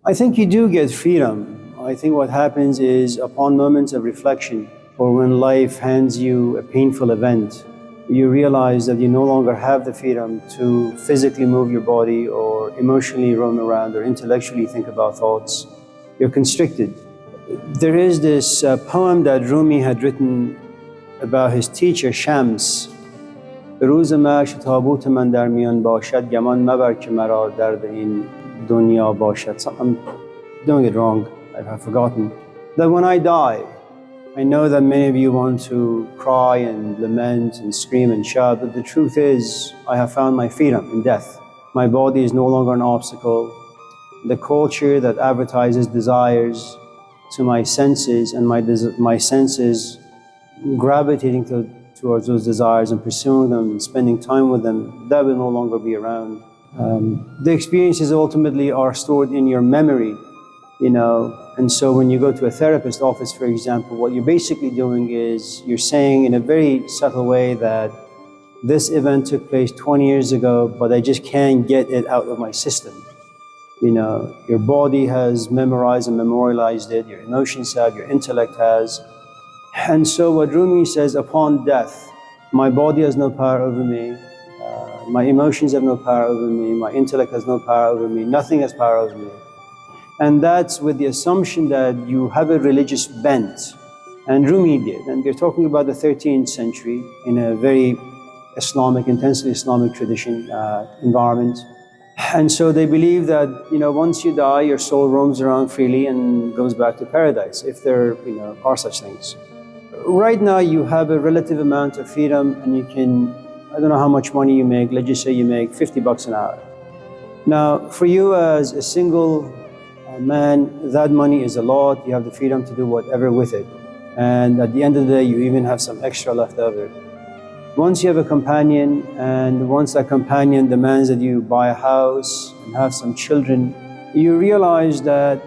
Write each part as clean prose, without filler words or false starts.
I think you do get freedom. I think what happens is upon moments of reflection, or when life hands you a painful event, you realize that you no longer have the freedom to physically move your body or emotionally roam around or intellectually think about thoughts. You're constricted. There is this poem that Rumi had written about his teacher Shams. به روز محشر تابوت من در میان باشد گمان مبر که مرا درد این دنیا باشد. I'm doing it wrong, I've forgotten. That when I die, I know that many of you want to cry and lament and scream and shout, but the truth is, I have found my freedom in death. My body is no longer an obstacle. The culture that advertises desires to my senses and my senses gravitating towards those desires and pursuing them and spending time with them, that will no longer be around. The experiences ultimately are stored in your memory, and so when you go to a therapist's office, for example, what you're basically doing is you're saying in a very subtle way that this event took place 20 years ago, but I just can't get it out of my system. Your body has memorized and memorialized it, your emotions have, your intellect has. And so what Rumi says, upon death, my body has no power over me, my emotions have no power over me, my intellect has no power over me, nothing has power over me. And that's with the assumption that you have a religious bent. And Rumi did. And we're talking about the 13th century in a very Islamic, intensely Islamic tradition environment. And so they believe that, once you die, your soul roams around freely and goes back to paradise, if there, are such things. Right now, you have a relative amount of freedom and you can, I don't know how much money you make, let's just say you make $50 an hour. Now, for you as a single man, that money is a lot. You have the freedom to do whatever with it. And at the end of the day, you even have some extra left over. Once you have a companion, and once that companion demands that you buy a house and have some children, you realize that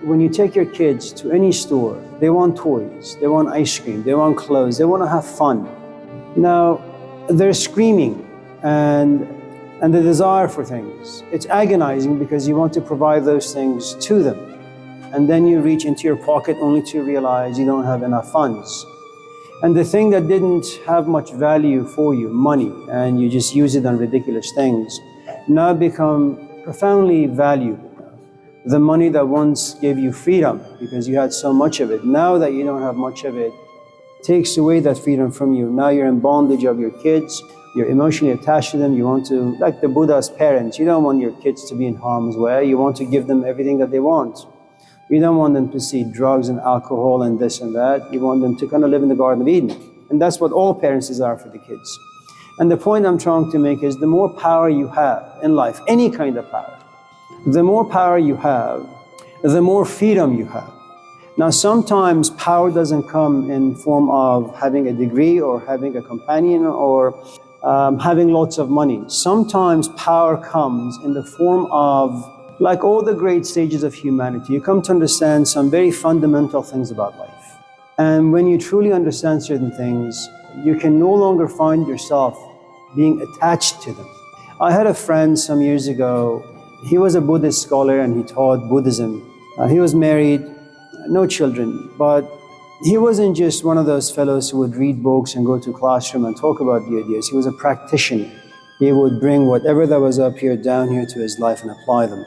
when you take your kids to any store, they want toys, they want ice cream, they want clothes, they want to have fun. Now, they're screaming and the desire for things. It's agonizing because you want to provide those things to them. And then you reach into your pocket only to realize you don't have enough funds. And the thing that didn't have much value for you, money, and you just use it on ridiculous things, now become profoundly valuable. The money that once gave you freedom because you had so much of it, now that you don't have much of it, takes away that freedom from you. Now you're in bondage of your kids, you're emotionally attached to them, you want to, like the Buddha's parents, you don't want your kids to be in harm's way, you want to give them everything that they want. You don't want them to see drugs and alcohol and this and that. You want them to kind of live in the Garden of Eden. And that's what all parents desire for the kids. And the point I'm trying to make is the more power you have in life, any kind of power, the more power you have, the more freedom you have. Now, sometimes power doesn't come in form of having a degree or having a companion or having lots of money. Sometimes power comes in the form of, like all the great stages of humanity, you come to understand some very fundamental things about life. And when you truly understand certain things, you can no longer find yourself being attached to them. I had a friend some years ago. He was a Buddhist scholar and he taught Buddhism. He was married, no children, but he wasn't just one of those fellows who would read books and go to a classroom and talk about the ideas. He was a practitioner. He would bring whatever that was up here down here to his life and apply them.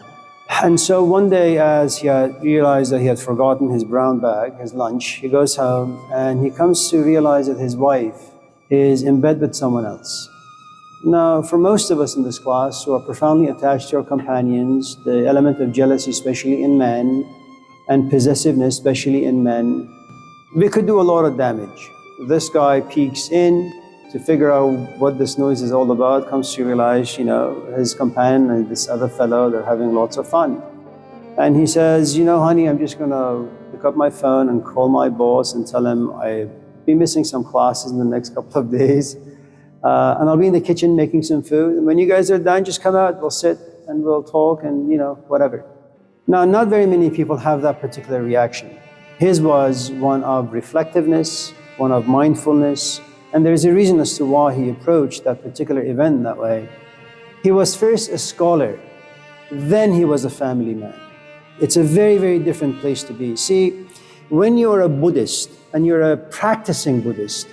And so one day, as he had realized that he had forgotten his brown bag, his lunch, he goes home and he comes to realize that his wife is in bed with someone else. Now, for most of us in this class who are profoundly attached to our companions, the element of jealousy, especially in men, and possessiveness, especially in men, we could do a lot of damage. This guy peeks in to figure out what this noise is all about, comes to realize, his companion and this other fellow, they're having lots of fun. And he says, honey, I'm just gonna pick up my phone and call my boss and tell him I'll be missing some classes in the next couple of days. And I'll be in the kitchen making some food. And when you guys are done, just come out, we'll sit and we'll talk and, whatever. Now, not very many people have that particular reaction. His was one of reflectiveness, one of mindfulness, and there's a reason as to why he approached that particular event that way. He was first a scholar, then he was a family man. It's a very, very different place to be. See, when you're a Buddhist and you're a practicing Buddhist,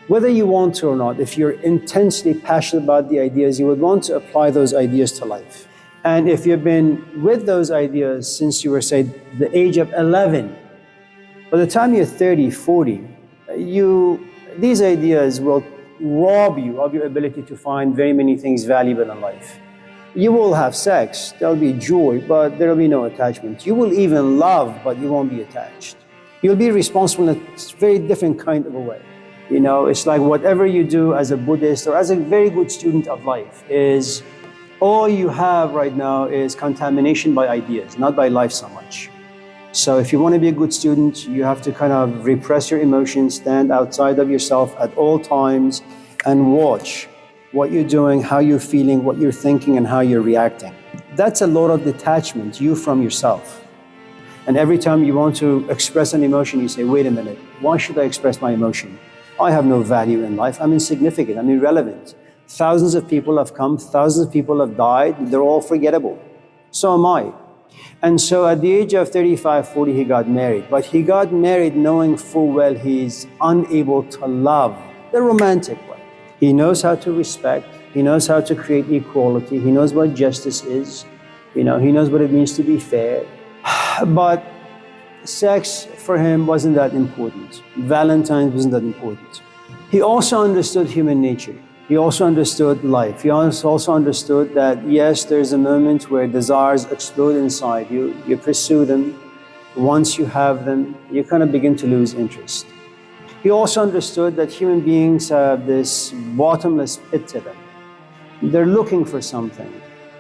whether you want to or not, if you're intensely passionate about the ideas, you would want to apply those ideas to life. And if you've been with those ideas since you were, say, the age of 11, by the time you're 30, 40, these ideas will rob you of your ability to find very many things valuable in life. You will have sex, there'll be joy, but there'll be no attachment. You will even love, but you won't be attached. You'll be responsible in a very different kind of a way. You know, it's like whatever you do as a Buddhist or as a very good student of life is all you have right now is contamination by ideas, not by life so much. So if you want to be a good student, you have to kind of repress your emotions, stand outside of yourself at all times and watch what you're doing, how you're feeling, what you're thinking, and how you're reacting. That's a lot of detachment, you from yourself. And every time you want to express an emotion, you say, wait a minute, why should I express my emotion? I have no value in life. I'm insignificant. I'm irrelevant. Thousands of people have come. Thousands of people have died. They're all forgettable. So am I. And so at the age of 35, 40, he got married. But he got married knowing full well he's unable to love the romantic way. He knows how to respect. He knows how to create equality. He knows what justice is. You know, he knows what it means to be fair. But sex for him wasn't that important. Valentine's wasn't that important. He also understood human nature. He also understood life. He also understood that, yes, there's a moment where desires explode inside you. You pursue them. Once you have them, you kind of begin to lose interest. He also understood that human beings have this bottomless pit to them. They're looking for something.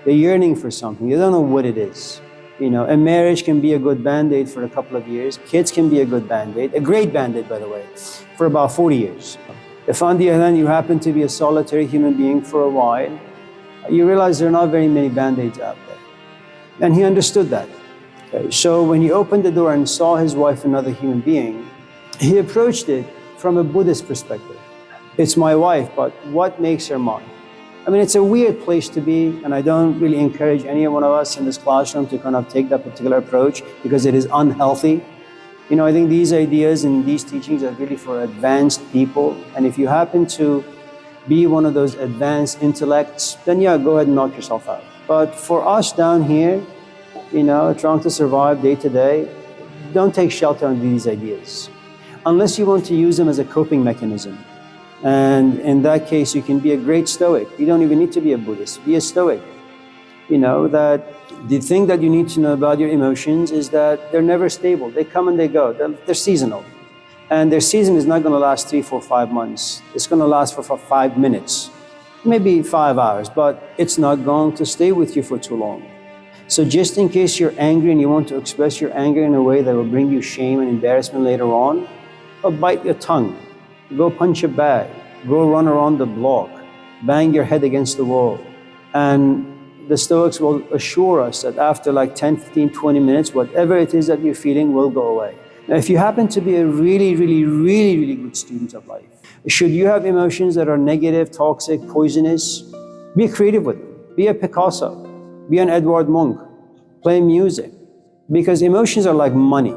They're yearning for something. They don't know what it is. You know, a marriage can be a good band-aid for a couple of years. Kids can be a good band-aid, a great band-aid, by the way, for about 40 years. If on the other hand, you happen to be a solitary human being for a while, you realize there are not very many band-aids out there. And he understood that. Okay? So when he opened the door and saw his wife, another human being, he approached it from a Buddhist perspective. It's my wife, but what makes her mine? I mean, it's a weird place to be, and I don't really encourage any one of us in this classroom to kind of take that particular approach because it is unhealthy. You know, I think these ideas and these teachings are really for advanced people, and if you happen to be one of those advanced intellects, then yeah, go ahead and knock yourself out. But for us down here, you know, trying to survive day to day, don't take shelter under these ideas, unless you want to use them as a coping mechanism. And in that case, you can be a great Stoic. You don't even need to be a Buddhist. Be a Stoic. You know, that the thing that you need to know about your emotions is that they're never stable. They come and they go. They're seasonal. And their season is not going to last 3, 4, 5 months. It's going to last for 5 minutes, maybe 5 hours, but it's not going to stay with you for too long. So just in case you're angry and you want to express your anger in a way that will bring you shame and embarrassment later on, bite your tongue. Go punch a bag, go run around the block, bang your head against the wall. And the Stoics will assure us that after like 10, 15, 20 minutes, whatever it is that you're feeling will go away. Now, if you happen to be a really, really, really, really good student of life, should you have emotions that are negative, toxic, poisonous, be creative with them. Be a Picasso, be an Edward Munch, play music. Because emotions are like money.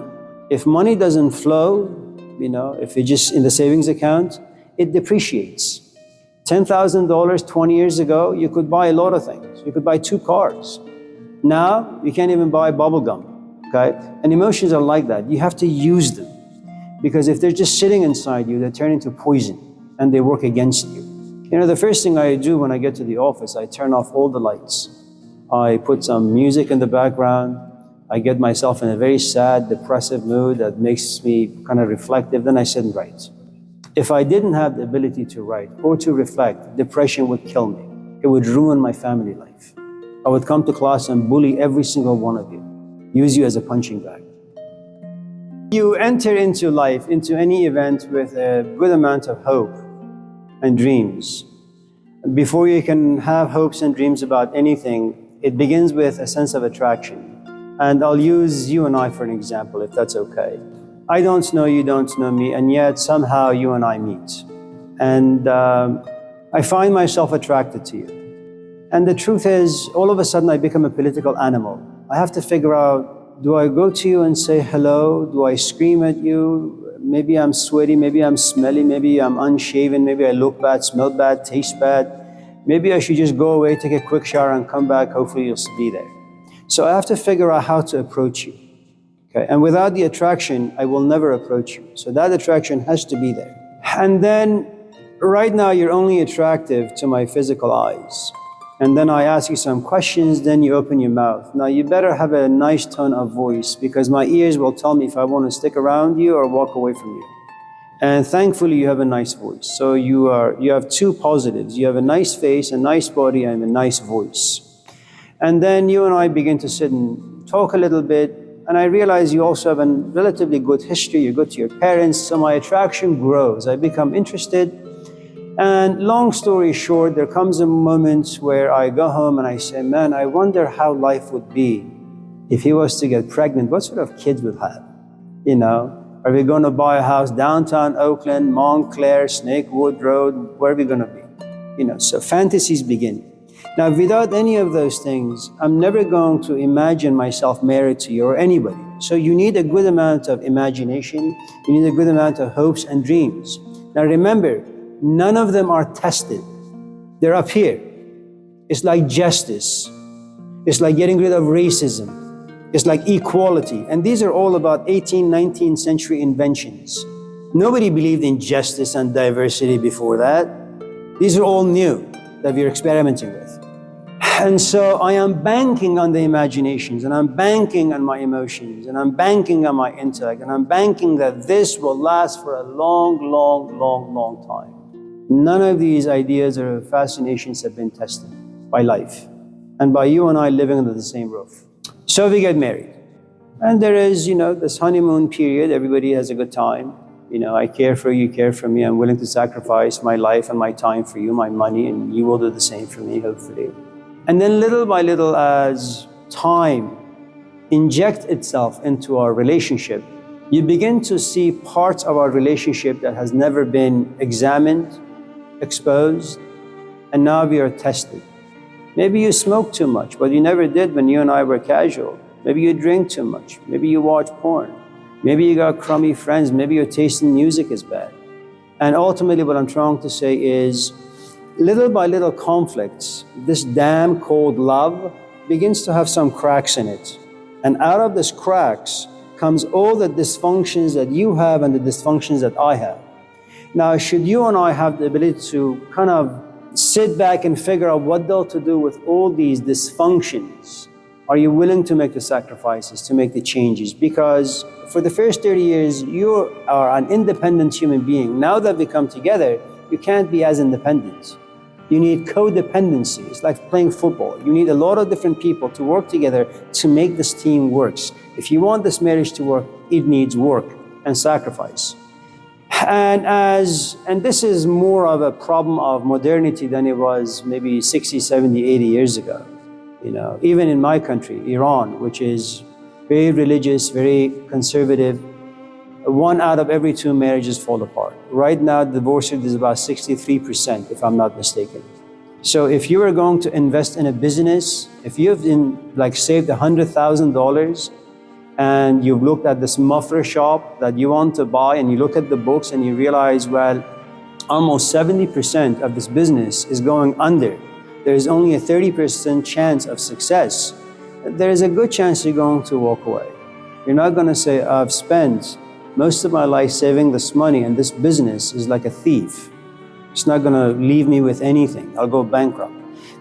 If money doesn't flow, you know, if it's just in the savings account, it depreciates. $10,000 20 years ago, you could buy a lot of things. You could buy 2 cars. Now, you can't even buy bubble gum, okay? And emotions are like that. You have to use them. Because if they're just sitting inside you, they turn into poison and they work against you. You know, the first thing I do when I get to the office, I turn off all the lights. I put some music in the background. I get myself in a very sad, depressive mood that makes me kind of reflective. Then I sit and write. If I didn't have the ability to write or to reflect, depression would kill me. It would ruin my family life. I would come to class and bully every single one of you, use you as a punching bag. You enter into life, into any event with a good amount of hope and dreams. Before you can have hopes and dreams about anything, it begins with a sense of attraction. And I'll use you and I for an example, if that's okay. I don't know you, don't know me, and yet somehow you and I meet. And I find myself attracted to you. And the truth is, all of a sudden I become a political animal. I have to figure out do I go to you and say hello? Do I scream at you? Maybe I'm sweaty, maybe I'm smelly, maybe I'm unshaven, maybe I look bad, smell bad, taste bad. Maybe I should just go away, take a quick shower and come back, hopefully you'll be there. So I have to figure out how to approach you. Okay? And without the attraction, I will never approach you. So that attraction has to be there. And then right now you're only attractive to my physical eyes. And then I ask you some questions, then you open your mouth. Now you better have a nice tone of voice, because my ears will tell me if I want to stick around you or walk away from you. And thankfully you have a nice voice. So you have two positives. You have a nice face, a nice body, and a nice voice. And then you and I begin to sit and talk a little bit. And I realize you also have a relatively good history. You're good to your parents. So my attraction grows. I become interested. And long story short, there comes a moment where I go home and I say, man, I wonder how life would be if he was to get pregnant. What sort of kids we'll have? You know, are we going to buy a house downtown Oakland, Montclair, Snakewood Road? Where are we going to be? You know, so fantasies begin. Now, without any of those things, I'm never going to imagine myself married to you or anybody. So you need a good amount of imagination. You need a good amount of hopes and dreams. Now remember, none of them are tested. They're up here. It's like justice. It's like getting rid of racism. It's like equality. And these are all about 18th, 19th century inventions. Nobody believed in justice and diversity before that. These are all new that we're experimenting with. And so I am banking on the imaginations, and I'm banking on my emotions, and I'm banking on my intellect, and I'm banking that this will last for a long, long, long, long time. None of these ideas or fascinations have been tested by life and by you and I living under the same roof. So we get married. And there is, you know, this honeymoon period. Everybody has a good time. You know, I care for you, you care for me. I'm willing to sacrifice my life and my time for you, my money, and you will do the same for me, hopefully. And then little by little, as time injects itself into our relationship, you begin to see parts of our relationship that has never been examined, exposed, and now we are tested. Maybe you smoke too much, but you never did when you and I were casual. Maybe you drink too much. Maybe you watch porn. Maybe you got crummy friends. Maybe your taste in music is bad. And ultimately what I'm trying to say is, little by little conflicts, this dam called love begins to have some cracks in it. And out of these cracks comes all the dysfunctions that you have and the dysfunctions that I have. Now, should you and I have the ability to kind of sit back and figure out what they're to do with all these dysfunctions, are you willing to make the sacrifices, to make the changes? Because for the first 30 years, you are an independent human being. Now that we come together, you can't be as independent. You need codependency. It's like playing football. You need a lot of different people to work together to make this team work. If you want this marriage to work, it needs work and sacrifice. And this is more of a problem of modernity than it was maybe 60, 70, 80 years ago. You know, even in my country, Iran, which is very religious, very conservative, 1 out of every 2 marriages fall apart. Right now, the divorce rate is about 63%, if I'm not mistaken. So if you are going to invest in a business, if you've saved $100,000 and you've looked at this muffler shop that you want to buy, and you look at the books and you realize, well, almost 70% of this business is going under. There is only a 30% chance of success. There is a good chance you're going to walk away. You're not going to say, I've spent most of my life saving this money and this business is like a thief. It's not going to leave me with anything. I'll go bankrupt.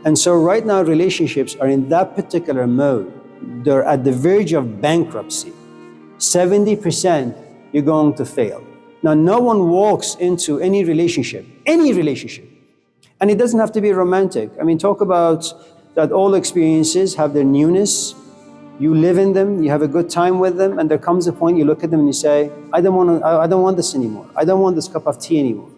And so right now relationships are in that particular mode. They're at the verge of bankruptcy. 70% you're going to fail. Now, no one walks into any relationship, and it doesn't have to be romantic. I mean, talk about that all experiences have their newness. You live in them, you have a good time with them, and there comes a point you look at them and you say, I don't want this anymore. I don't want this cup of tea anymore.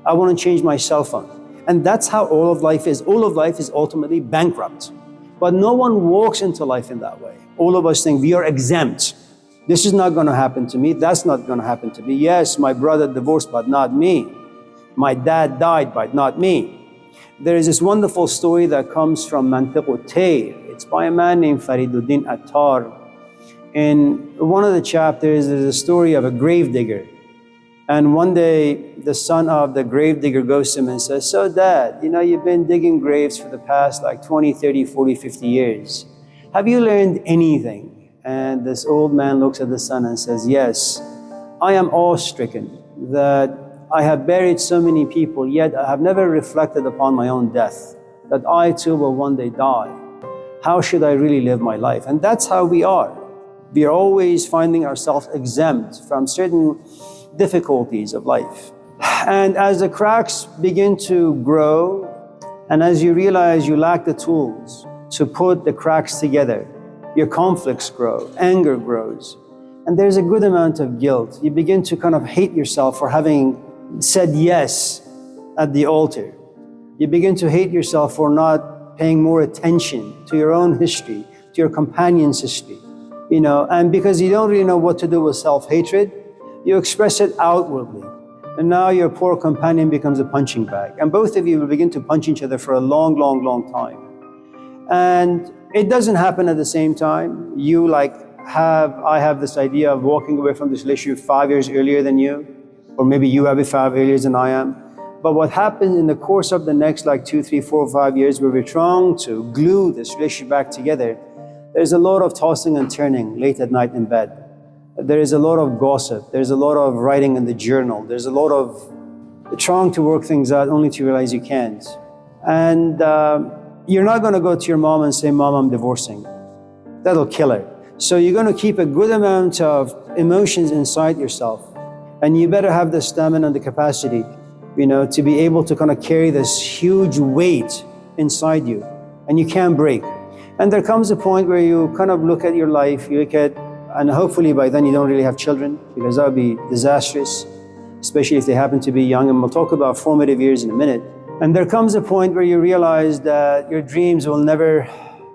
I want to change my cell phone. And that's how all of life is. All of life is ultimately bankrupt. But no one walks into life in that way. All of us think we are exempt. This is not going to happen to me. That's not going to happen to me. Yes, my brother divorced, but not me. My dad died, but not me. There is this wonderful story that comes from Mantiq Tayr. It's by a man named Fariduddin Attar. In one of the chapters, there's a story of a grave digger. And one day, the son of the grave digger goes to him and says, "So Dad, you've been digging graves for the past like 20, 30, 40, 50 years. Have you learned anything?" And this old man looks at the son and says, "Yes, I am awe-stricken that I have buried so many people, yet I have never reflected upon my own death, that I too will one day die. How should I really live my life?" And that's how we are. We are always finding ourselves exempt from certain difficulties of life. And as the cracks begin to grow, and as you realize you lack the tools to put the cracks together, your conflicts grow, anger grows, and there's a good amount of guilt. You begin to kind of hate yourself for having said yes at the altar. You begin to hate yourself for not paying more attention to your own history, to your companion's history, and because you don't really know what to do with self-hatred, you express it outwardly. And now your poor companion becomes a punching bag. And both of you will begin to punch each other for a long, long, long time. And it doesn't happen at the same time. I have this idea of walking away from this relationship 5 years earlier than you, or maybe you have it 5 years earlier than I am. But what happens in the course of the next 2, 3, 4, 5 years, where we're trying to glue this relationship back together, there's a lot of tossing and turning late at night in bed. There is a lot of gossip. There's a lot of writing in the journal. There's a lot of trying to work things out only to realize you can't. And you're not going to go to your mom and say, "Mom, I'm divorcing." That'll kill her. So you're going to keep a good amount of emotions inside yourself. And you better have the stamina and the capacity, to be able to kind of carry this huge weight inside you. And you can't break. And there comes a point where you kind of look at your life, and hopefully by then you don't really have children, because that would be disastrous, especially if they happen to be young. And we'll talk about formative years in a minute. And there comes a point where you realize that your dreams will never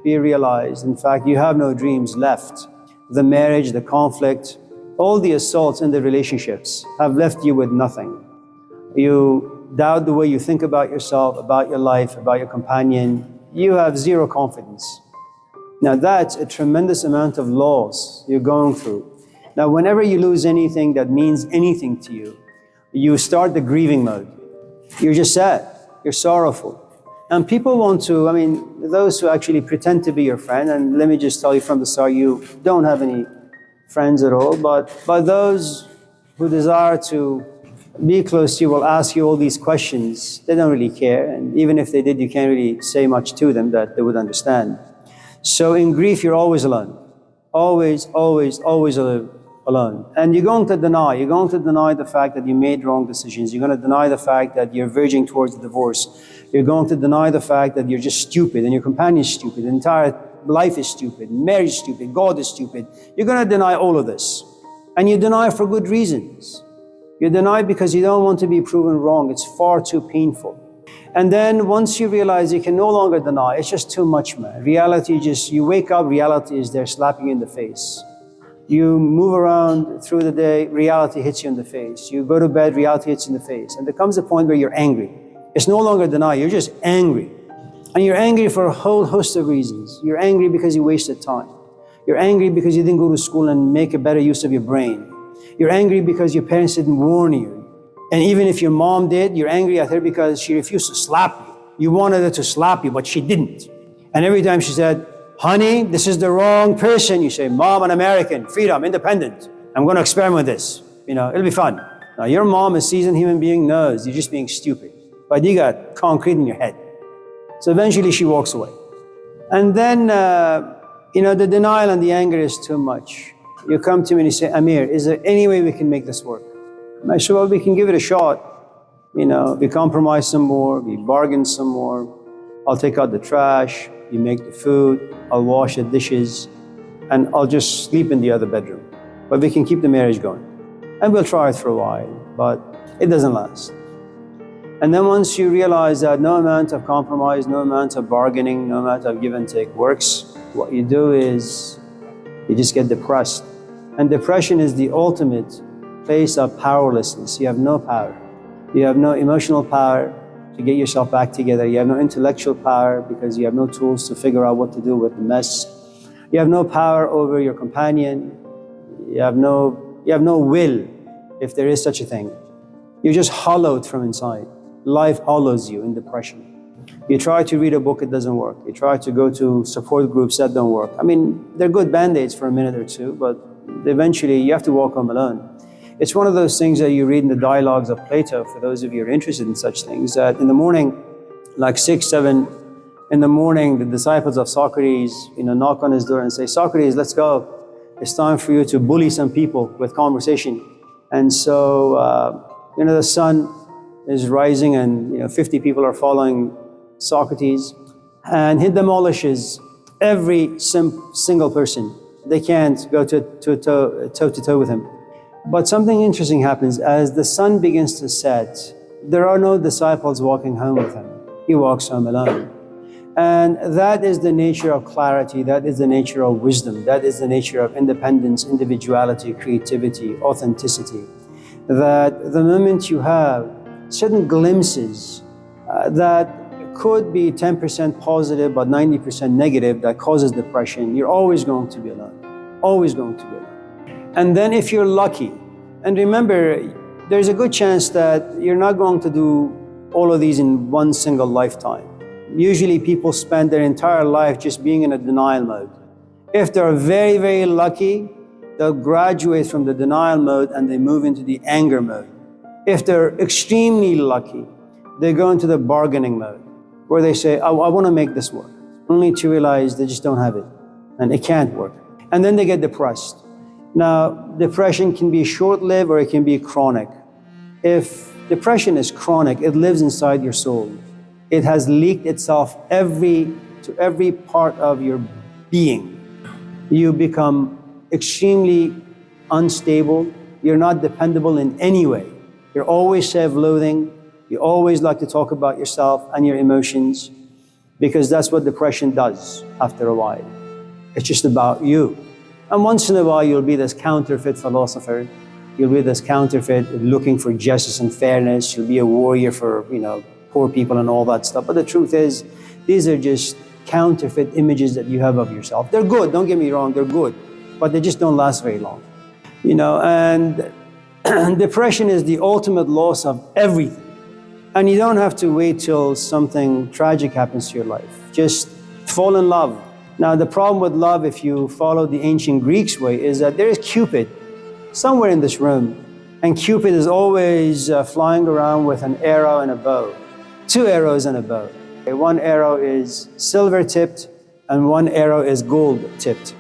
be realized. In fact, you have no dreams left. The marriage, the conflict, all the assaults in the relationships have left you with nothing. You doubt the way you think about yourself, about your life, about your companion. You have zero confidence. Now that's a tremendous amount of loss you're going through. Now whenever you lose anything that means anything to you, you start the grieving mode. You're just sad, you're sorrowful. And people want to, those who actually pretend to be your friend, and let me just tell you from the start, you don't have any friends at all, but those who desire to be close to you will ask you all these questions. They don't really care, and even if they did, you can't really say much to them that they would understand. So in grief, you're always alone. Always, always, always alone. And you're going to deny the fact that you made wrong decisions. You're going to deny the fact that you're verging towards a divorce. You're going to deny the fact that you're just stupid and your companion's stupid, the entire life is stupid, marriage is stupid, God is stupid. You're going to deny all of this. And you deny for good reasons. You deny because you don't want to be proven wrong. It's far too painful. And then once you realize you can no longer deny, it's just too much, man. You wake up, reality is there slapping you in the face. You move around through the day, reality hits you in the face. You go to bed, reality hits you in the face. And there comes a point where you're angry. It's no longer denial, you're just angry. And you're angry for a whole host of reasons. You're angry because you wasted time. You're angry because you didn't go to school and make a better use of your brain. You're angry because your parents didn't warn you. And even if your mom did, you're angry at her because she refused to slap you. You wanted her to slap you, but she didn't. And every time she said, "Honey, this is the wrong person," you say, "Mom, I'm American, freedom, independent. I'm going to experiment with this. It'll be fun." Now, your mom, a seasoned human being, knows you're just being stupid. But you got concrete in your head. So eventually she walks away. And then, the denial and the anger is too much. You come to me and you say, "Amir, is there any way we can make this work?" And I say, "Well, we can give it a shot. We compromise some more, we bargain some more. I'll take out the trash, you make the food, I'll wash the dishes, and I'll just sleep in the other bedroom. But we can keep the marriage going. And we'll try it for a while, but it doesn't last." And then once you realize that no amount of compromise, no amount of bargaining, no amount of give and take works, what you do is you just get depressed. And depression is the ultimate place of powerlessness. You have no power. You have no emotional power to get yourself back together. You have no intellectual power because you have no tools to figure out what to do with the mess. You have no power over your companion. You have no will, if there is such a thing. You're just hollowed from inside. Life hollows you in depression. You try to read a book, it doesn't work. You try to go to support groups, that don't work. I mean, they're good band-aids for a minute or two, but eventually you have to walk home alone. It's one of those things that you read in the dialogues of Plato, for those of you who are interested in such things, that in the morning, like 6, 7 in the morning, the disciples of Socrates, knock on his door and say, Socrates, let's go. It's time for you to bully some people with conversation. And so, the sun is rising and 50 people are following Socrates, and he demolishes every single person. They can't go toe to toe with him. But something interesting happens. As the sun begins to set, there are no disciples walking home with him. He walks home alone. And that is the nature of clarity, that is the nature of wisdom, that is the nature of independence, individuality, creativity, authenticity. That the moment you have certain glimpses that could be 10% positive but 90% negative that causes depression, you're always going to be alone, always going to be alone. And then if you're lucky, and remember, there's a good chance that you're not going to do all of these in one single lifetime. Usually people spend their entire life just being in a denial mode. If they're very, very lucky, they'll graduate from the denial mode and they move into the anger mode. If they're extremely lucky, they go into the bargaining mode, where they say, I want to make this work, only to realize they just don't have it, and it can't work. And then they get depressed. Now, depression can be short-lived or it can be chronic. If depression is chronic, it lives inside your soul. It has leaked itself to every part of your being. You become extremely unstable. You're not dependable in any way. You're always self-loathing. You always like to talk about yourself and your emotions, because that's what depression does after a while. It's just about you. And once in a while, you'll be this counterfeit philosopher. You'll be this counterfeit looking for justice and fairness. You'll be a warrior for, poor people and all that stuff. But the truth is, these are just counterfeit images that you have of yourself. They're good, don't get me wrong, they're good, but they just don't last very long. And depression is the ultimate loss of everything. And you don't have to wait till something tragic happens to your life. Just fall in love. Now, the problem with love, if you follow the ancient Greeks way, is that there is Cupid somewhere in this room. And Cupid is always flying around with an arrow and a bow. 2 arrows and a bow. One arrow is silver-tipped and one arrow is gold-tipped.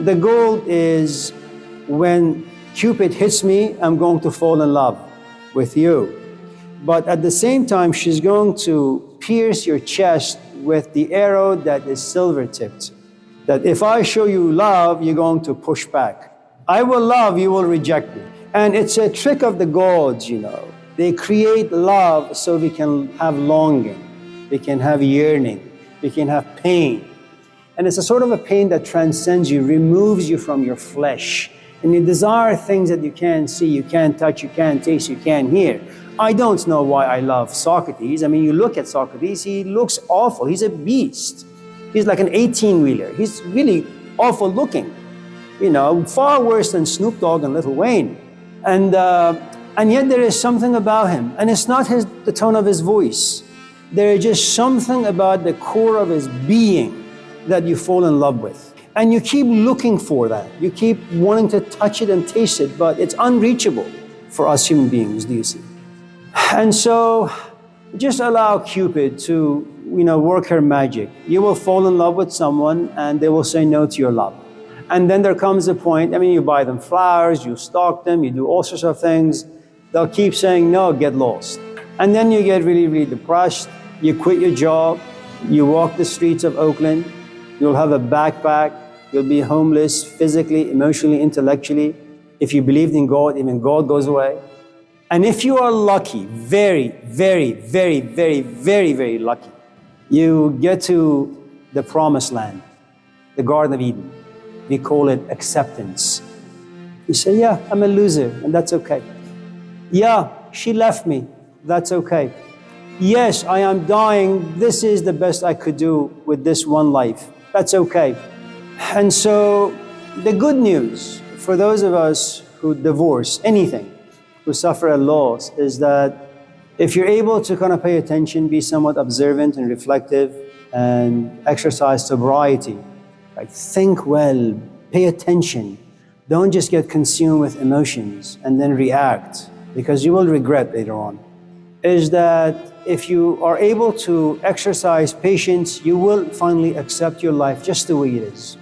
The gold is when Cupid hits me, I'm going to fall in love with you. But at the same time, she's going to pierce your chest with the arrow that is silver-tipped. That if I show you love, you're going to push back. I will love, you will reject me. And it's a trick of the gods, They create love so we can have longing, we can have yearning, we can have pain. And it's a sort of a pain that transcends you, removes you from your flesh. And you desire things that you can't see, you can't touch, you can't taste, you can't hear. I don't know why I love Socrates. I mean, you look at Socrates, he looks awful. He's a beast. He's like an 18-wheeler. He's really awful looking. Far worse than Snoop Dogg and Lil Wayne. And yet there is something about him. And it's not the tone of his voice. There is just something about the core of his being that you fall in love with. And you keep looking for that. You keep wanting to touch it and taste it, but it's unreachable for us human beings, do you see? And so just allow Cupid to, work her magic. You will fall in love with someone and they will say no to your love. And then there comes a point, you buy them flowers, you stalk them, you do all sorts of things. They'll keep saying no, get lost. And then you get really, really depressed. You quit your job. You walk the streets of Oakland. You'll have a backpack. You'll be homeless physically, emotionally, intellectually. If you believed in God, even God goes away. And if you are lucky, very, very, very, very, very, very lucky, you get to the promised land, the Garden of Eden. We call it acceptance. You say, yeah, I'm a loser, and that's okay. Yeah, she left me, that's okay. Yes, I am dying. This is the best I could do with this one life. That's okay. And so the good news for those of us who divorce anything, who suffer a loss, is that if you're able to kind of pay attention, be somewhat observant and reflective, and exercise sobriety, like think well, pay attention, don't just get consumed with emotions and then react, because you will regret later on, is that if you are able to exercise patience, you will finally accept your life just the way it is.